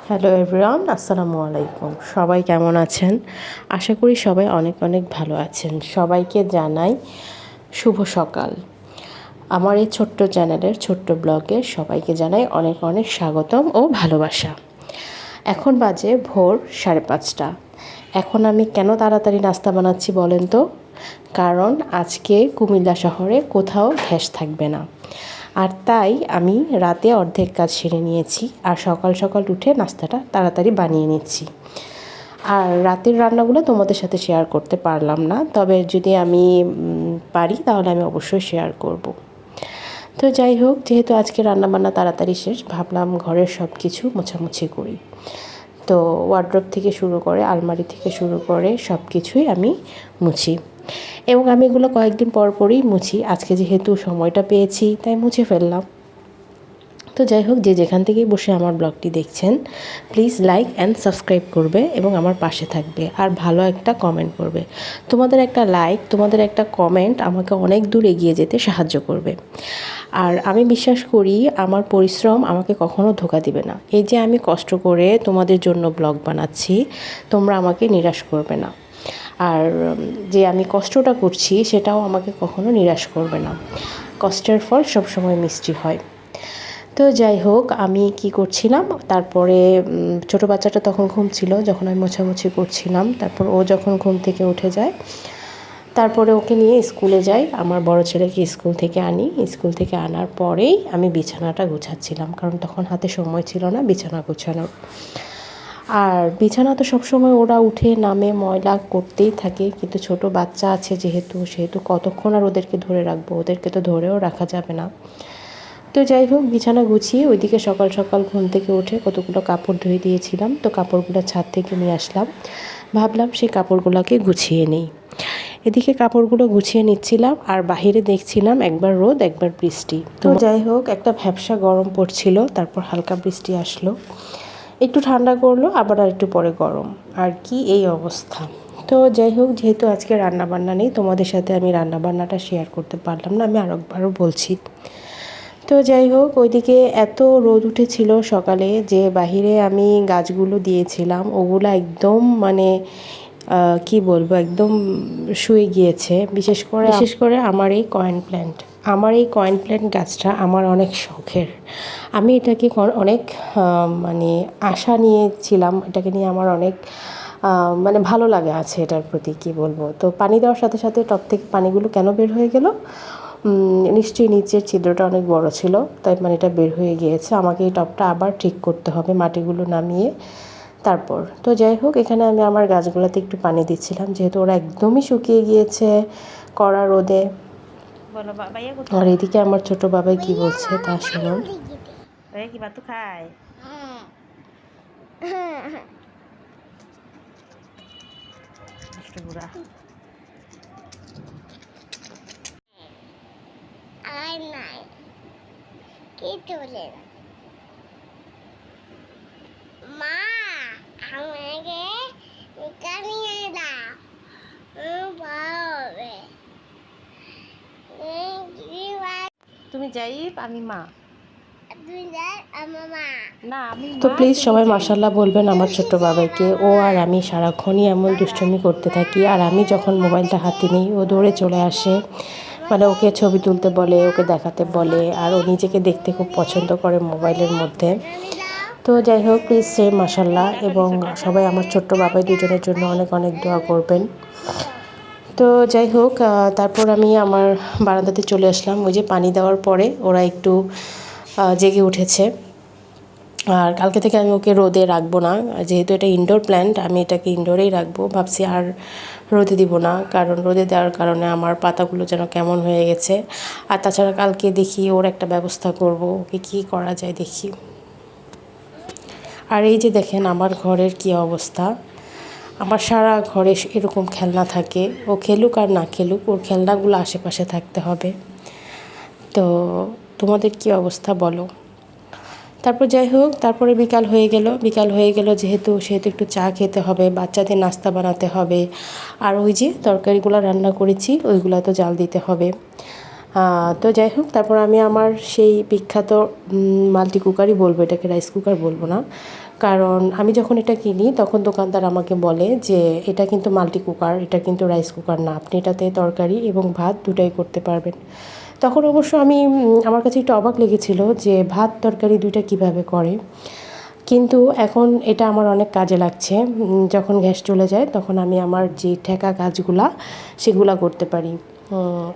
Hello everyone, আসসালামু আলাইকুম। সবাই কেমন আছেন? আশা করি সবাই অনেক অনেক ভালো আছেন। সবাইকে জানাই শুভ সকাল। আমার এই ছোট্ট চ্যানেলের ছোট্ট ব্লগে সবাইকে জানাই অনেক অনেক স্বাগতম ও ভালোবাসা। এখন বাজে ভোর 5:30। এখন আমি কেন তাড়াতাড়ি নাস্তা বানাচ্ছি বলেন তো? কারণ আজকে কুমিল্লা শহরে কোথাও গ্যাস থাকবে না, আর তাই আমি রাতে অর্ধেক কাজ সেরে নিয়েছি আর সকাল সকাল উঠে নাস্তাটা তাড়াতাড়ি বানিয়ে নিচ্ছি। আর রাতের রান্নাগুলো তোমাদের সাথে শেয়ার করতে পারলাম না, তবে যদি আমি পারি তাহলে আমি অবশ্যই শেয়ার করব। তো যাই হোক, যেহেতু আজকে রান্নাবান্না তাড়াতাড়ি শেষ, ভাবলাম ঘরের সব কিছু মোছামুছি করি। তো ওয়ার্ড্রোব থেকে শুরু করে আলমারি থেকে শুরু করে সব কিছুই আমি মুছি, এবং আমি এগুলো কয়েকদিন পর পরই মুছি। আজকে যেহেতু সময়টা পেয়েছি তাই মুছে ফেললাম। তো যাই হোক, যে যেখান থেকেই বসে আমার ব্লগটি দেখছেন, প্লিজ লাইক অ্যান্ড সাবস্ক্রাইব করবে এবং আমার পাশে থাকবে আর ভালো একটা কমেন্ট করবে। তোমাদের একটা লাইক, তোমাদের একটা কমেন্ট আমাকে অনেক দূর এগিয়ে যেতে সাহায্য করবে। আর আমি বিশ্বাস করি আমার পরিশ্রম আমাকে কখনো ধোঁকা দিবে না। এই যে আমি কষ্ট করে তোমাদের জন্য ব্লগ বানাচ্ছি, তোমরা আমাকে নিরাশ করবে না। আর যে আমি কষ্টটা করছি সেটাও আমাকে কখনো নিরাশ করবে না। কষ্টের ফল সবসময় মিষ্টি হয়। তো যাই হোক, আমি কি করছিলাম, তারপরে ছোটো বাচ্চাটা তখন ঘুম ছিল যখন আমি মোছামুছি করছিলাম। তারপর ও যখন ঘুম থেকে উঠে যায়, তারপরে ওকে নিয়ে স্কুলে যাই। আমার বড় ছেলেকে স্কুল থেকে আনি। স্কুল থেকে আনার পরেই আমি বিছানাটা গুছাচ্ছিলাম, কারণ তখন হাতে সময় ছিল না বিছানা গোছানোর। আর বিছানা তো সবসময় ওরা উঠে নামে ময়লা করতেই থাকে, কিন্তু ছোট বাচ্চা আছে সেহেতু কতক্ষণ আর ওদেরকে ধরে রাখবো, ওদেরকে তো ধরেও রাখা যাবে না। তো যাই হোক, বিছানা গুছিয়ে ওইদিকে সকাল সকাল ঘুম থেকে উঠে কতগুলো কাপড় ধুয়ে দিয়েছিলাম, তো কাপড়গুলো ছাদ থেকে নিয়ে আসলাম। ভাবলাম সেই কাপড়গুলোকে গুছিয়ে নিই। এদিকে কাপড়গুলো গুছিয়ে নিচ্ছিলাম আর বাহিরে দেখছিলাম একবার রোদ একবার বৃষ্টি। তো যাই হোক, একটা ভ্যাপসা গরম পড়ছিল, তারপর হালকা বৃষ্টি আসলো, একটু ঠান্ডা করলো, আবার আর একটু পরে গরম, আর কি এই অবস্থা। তো যাই হোক, যেহেতু আজকে রান্নাবান্না নেই, তোমাদের সাথে আমি রান্নাবান্নাটা শেয়ার করতে পারলাম না, আমি আরেকবারও বলছি। তো যাই হোক, ওইদিকে এত রোদ উঠেছিল সকালে যে বাহিরে আমি গাছগুলো দিয়েছিলাম ওগুলো একদম কি বলবো, একদম শুয়ে গিয়েছে। বিশেষ করে আমার এই কয়েন প্ল্যান্ট গাছটা আমার অনেক শখের। আমি এটাকে অনেক আশা নিয়েছিলাম, এটাকে নিয়ে আমার অনেক ভালো লাগে আছে এটার প্রতি, কি বলবো। তো পানি দেওয়ার সাথে সাথে টব থেকে পানিগুলো কেন বের হয়ে গেল, নিশ্চয়ই নিচের ছিদ্রটা অনেক বড় ছিল, তাই পানিটা বের হয়ে গিয়েছে। আমাকে এই টবটা আবার ঠিক করতে হবে মাটিগুলো নামিয়ে তারপর। তো যাই হোক, এখানে আমি আমার গাছগুলোতে একটু পানি দিচ্ছিলাম, যেহেতু ওরা একদমই শুকিয়ে গিয়েছে কড়া রোদে। আর এদিকে আমার ছোট বাবাই কি বলছে তা শুনুন। কি ভাত খায়? বুড়া আয় নাই কি চলে মা আমাকে নিয়ে দাও তুমি যাই আমি মা। তো প্লিজ সবাই মাশাআল্লাহ বলবেন আমার ছোট্ট বাবাইকে। ও আর আমি সারাক্ষণই এমন দুষ্টুমি করতে থাকি, আর আমি যখন মোবাইলটা হাতে নিই ও দৌড়ে চলে আসে, ওকে ছবি তুলতে বলে, ওকে দেখাতে বলে, আর ও নিজেকে দেখতে খুব পছন্দ করে মোবাইলের মধ্যে। তো যাই হোক, প্লিজ সে মাশাআল্লাহ, এবং সবাই আমার ছোট্ট বাবাই দুজনের জন্য অনেক অনেক দোয়া করবেন। তো যাই হোক, তারপর আমি আমার বারান্দাতে চলে আসলাম। ওই যে পানি দেওয়ার পরে ওরা একটু জেগে উঠেছে। আর কালকে থেকে আমি ওকে রোদে রাখবো না, যেহেতু এটা ইনডোর প্ল্যান্ট, আমি এটাকে ইনডোরেই রাখবো। ভাবছি আর রোদে দিব না, কারণ রোদে দেওয়ার কারণে আমার পাতাগুলো যেন কেমন হয়ে গেছে। আর তাছাড়া কালকে দেখি ওর একটা ব্যবস্থা করব, ওকে কী করা যায় দেখি। আর এই যে দেখেন আমার ঘরের কি অবস্থা, আমার সারা ঘরে এরকম খেলনা থাকে। ও খেলুক আর না খেলুক, ওর খেলনাগুলো আশেপাশে থাকতে হবে। তো তোমাদের কি অবস্থা বলো। তারপর যাই হোক, তারপরে বিকাল হয়ে গেল যেহেতু একটু চা খেতে হবে, বাচ্চাদের নাস্তা বানাতে হবে, আর ওই যে তরকারিগুলো রান্না করেছি ওইগুলো তো জাল দিতে হবে। তো যাই হোক, তারপর আমি আমার সেই বিখ্যাত মাল্টি কুকারই বলবো, এটাকে রাইস কুকার বলবো না, কারণ আমি যখন এটা কিনি তখন দোকানদার আমাকে বলে যে এটা কিন্তু মাল্টি কুকার, এটা কিন্তু রাইস কুকার না, আপনি এটাতে তরকারি এবং ভাত দুটাই করতে পারবেন। তখন অবশ্য আমার কাছে একটু অবাক লেগেছিল যে ভাত তরকারি দুইটা কিভাবে করে, কিন্তু এখন এটা আমার অনেক কাজে লাগছে। যখন গ্যাস চলে যায় তখন আমি আমার যে ঠেকা কাজগুলা সেগুলা করতে পারি।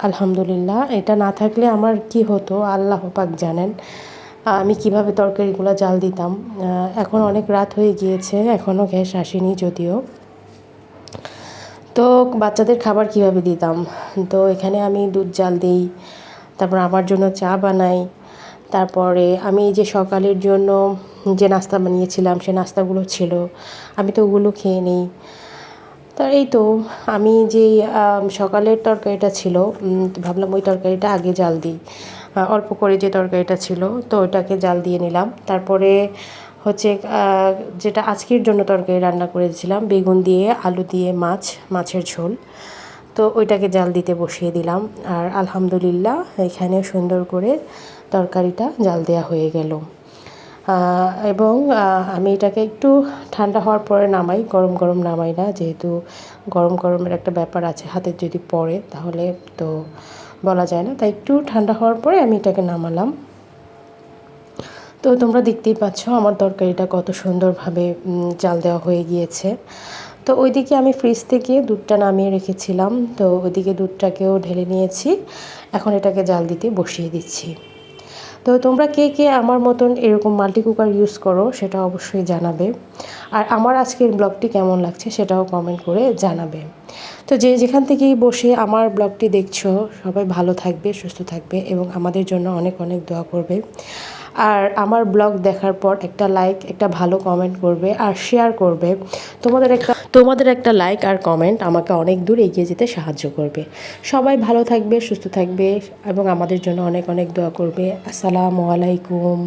আলহামদুলিল্লাহ, এটা না থাকলে আমার কি হতো আল্লাহ পাক জানেন। আমি কিভাবে তরকারিগুলো জাল দিতাম। এখন অনেক রাত হয়ে গিয়েছে, এখনও গ্যাস আসেনি যদিও। তো বাচ্চাদের খাবার কিভাবে দিতাম, তো এখানে আমি দুধ জাল দিই, তারপর আমার জন্য চা বানাই, তারপরে আমি যে সকালের জন্য যে নাস্তা বানিয়েছিলাম সে নাস্তাগুলো ছিল, আমি তো ওগুলো খেয়ে নিই। তো এই তো আমি যেই সকালের তরকারিটা ছিল, তো ভাবলাম ওই তরকারিটা আগে জাল দিই। অল্প করে যে তরকারিটা ছিল তো ওটাকে জাল দিয়ে নিলাম। তারপরে হচ্ছে যেটা আজকের জন্য তরকারি রান্না করেছিলাম, বেগুন দিয়ে আলু দিয়ে মাছের ঝোল, তো ওইটাকে জাল দিতে বসিয়ে দিলাম। আর আলহামদুলিল্লাহ এখানে সুন্দর করে তরকারিটা জাল দেওয়া হয়ে গেল। এবং আমি এটাকে একটু ঠান্ডা হওয়ার পরে নামাই, গরম গরম নামাই না, যেহেতু গরম গরমের একটা ব্যাপার আছে, হাতে যদি পড়ে তাহলে তো বলা যায় না, তাই একটু ঠান্ডা হওয়ার পরে আমি এটাকে নামালাম। তো তোমরা দেখতেই পাচ্ছ আমার তরকারিটা কত সুন্দরভাবে জাল দেওয়া হয়ে গিয়েছে। তো ওইদিকে আমি ফ্রিজ থেকে দুধটা নামিয়ে রেখেছিলাম, তো ওইদিকে দুধটাকেও ঢেলে নিয়েছি, এখন এটাকে জাল দিতে বসিয়ে দিচ্ছি। তো তোমরা কে কে আমার মতন এরকম মাল্টি কুকার ইউজ করো সেটা অবশ্যই জানাবে। আর আমার আজকের ব্লগটি কেমন লাগছে সেটাও কমেন্ট করে জানাবে। তো যে যেখান থেকেই বসে আমার ব্লগটি দেখছো সবাই ভালো থাকবে, সুস্থ থাকবে এবং আমাদের জন্য অনেক অনেক দোয়া করবে। আর আমার ব্লগ দেখার পর একটা লাইক, একটা ভালো কমেন্ট করবে আর শেয়ার করবে। তোমাদের একটা লাইক আর কমেন্ট আমাকে অনেক দূর এগিয়ে যেতে সাহায্য করবে। সবাই ভালো থাকবে, সুস্থ থাকবে এবং আমাদের জন্য অনেক অনেক দোয়া করবে। আসসালামু আলাইকুম।